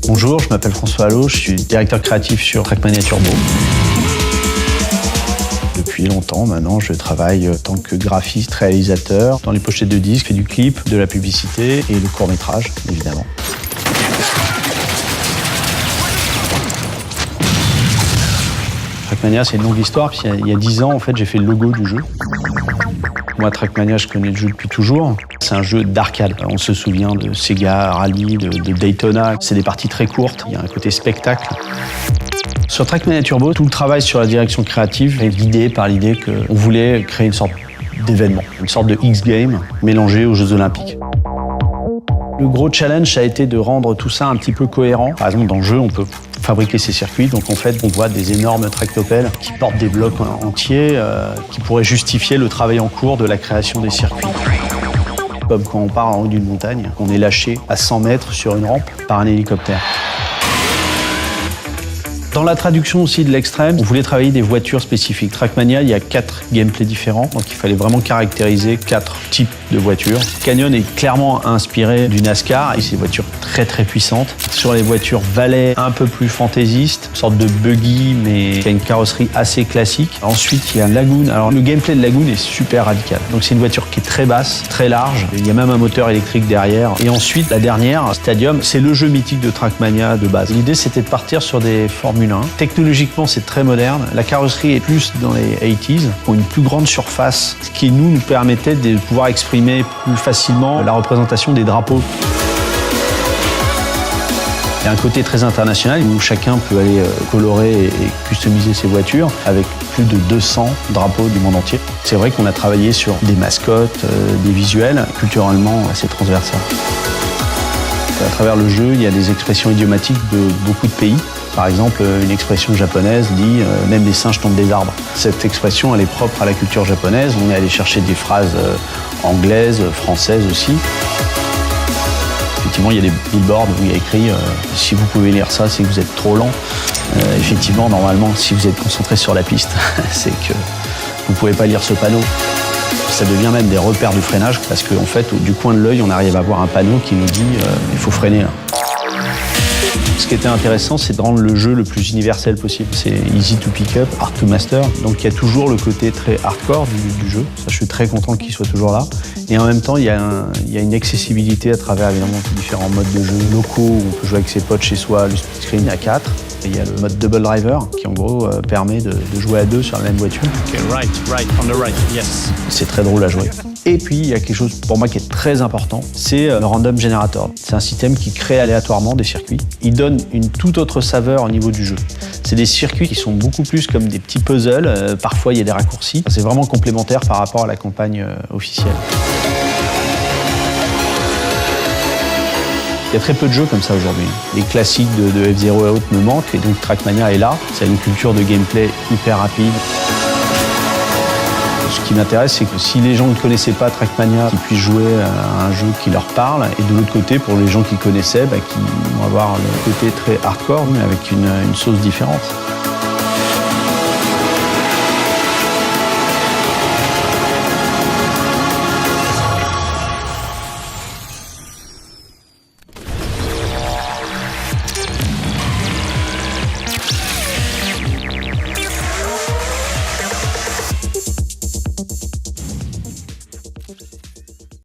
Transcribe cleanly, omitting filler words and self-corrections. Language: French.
Bonjour, je m'appelle François Allot, je suis directeur créatif sur Trackmania Turbo. Depuis longtemps maintenant, je travaille en tant que graphiste, réalisateur, dans les pochettes de disques, du clip, de la publicité et le court-métrage, évidemment. Trackmania, c'est une longue histoire. Il y a 10 ans, en fait, j'ai fait le logo du jeu. Moi, Trackmania, je connais le jeu depuis toujours. C'est un jeu d'arcade. On se souvient de Sega Rally, de Daytona. C'est des parties très courtes. Il y a un côté spectacle. Sur Trackmania Turbo, tout le travail sur la direction créative est guidé par l'idée qu'on voulait créer une sorte d'événement, une sorte de X-Game mélangé aux Jeux Olympiques. Le gros challenge, ça a été de rendre tout ça un petit peu cohérent. Par exemple, dans le jeu, on peut fabriquer ces circuits. Donc en fait, on voit des énormes tractopelles qui portent des blocs entiers qui pourraient justifier le travail en cours de la création des circuits. Comme quand on part en haut d'une montagne, on est lâché à 100 mètres sur une rampe par un hélicoptère. Dans la traduction aussi de l'extrême, on voulait travailler des voitures spécifiques. Trackmania, il y a 4 gameplays différents, donc il fallait vraiment caractériser 4 types de voitures. Canyon est clairement inspiré du NASCAR et c'est des voitures très très puissantes. Sur les voitures Valley, un peu plus fantaisistes, une sorte de buggy mais qui a une carrosserie assez classique. Ensuite, il y a Lagoon. Alors le gameplay de Lagoon est super radical. Donc c'est une voiture qui est très basse, très large. Il y a même un moteur électrique derrière. Et ensuite, la dernière, Stadium, c'est le jeu mythique de Trackmania de base. L'idée, c'était de partir sur des Formule 1. Technologiquement, c'est très moderne. La carrosserie est plus dans les 80s, ont une plus grande surface, ce qui nous permettait de pouvoir exprimer plus facilement la représentation des drapeaux. Il y a un côté très international où chacun peut aller colorer et customiser ses voitures avec plus de 200 drapeaux du monde entier. C'est vrai qu'on a travaillé sur des mascottes, des visuels culturellement assez transversaux. À travers le jeu, il y a des expressions idiomatiques de beaucoup de pays. Par exemple, une expression japonaise dit « même les singes tombent des arbres ». Cette expression, elle est propre à la culture japonaise. On est allé chercher des phrases anglaises, françaises aussi. Effectivement, il y a des billboards où il y a écrit « si vous pouvez lire ça, c'est que vous êtes trop lent ». Effectivement, normalement, si vous êtes concentré sur la piste, c'est que vous ne pouvez pas lire ce panneau. Ça devient même des repères de freinage parce qu'en fait, du coin de l'œil, on arrive à voir un panneau qui nous dit il faut freiner là. Ce qui était intéressant, c'est de rendre le jeu le plus universel possible. C'est easy to pick up, hard to master. Donc il y a toujours le côté très hardcore du jeu. Ça, je suis très content qu'il soit toujours là. Et en même temps, il y a une accessibilité à travers évidemment différents modes de jeu locaux où on peut jouer avec ses potes chez soi, le split screen à 4. Et il y a le mode double driver qui en gros permet de jouer à 2 sur la même voiture. Okay, right, on the right, yes. C'est très drôle à jouer. Et puis il y a quelque chose pour moi qui est très important, c'est le random generator. C'est un système qui crée aléatoirement des circuits. Il donne une toute autre saveur au niveau du jeu. C'est des circuits qui sont beaucoup plus comme des petits puzzles. Parfois il y a des raccourcis. C'est vraiment complémentaire par rapport à la campagne officielle. Il y a très peu de jeux comme ça aujourd'hui. Les classiques de F-Zero et autres me manquent et donc Trackmania est là. C'est une culture de gameplay hyper rapide. Ce qui m'intéresse, c'est que si les gens ne connaissaient pas Trackmania, qu'ils puissent jouer à un jeu qui leur parle. Et de l'autre côté, pour les gens qui connaissaient, qui vont avoir le côté très hardcore, mais avec une sauce différente.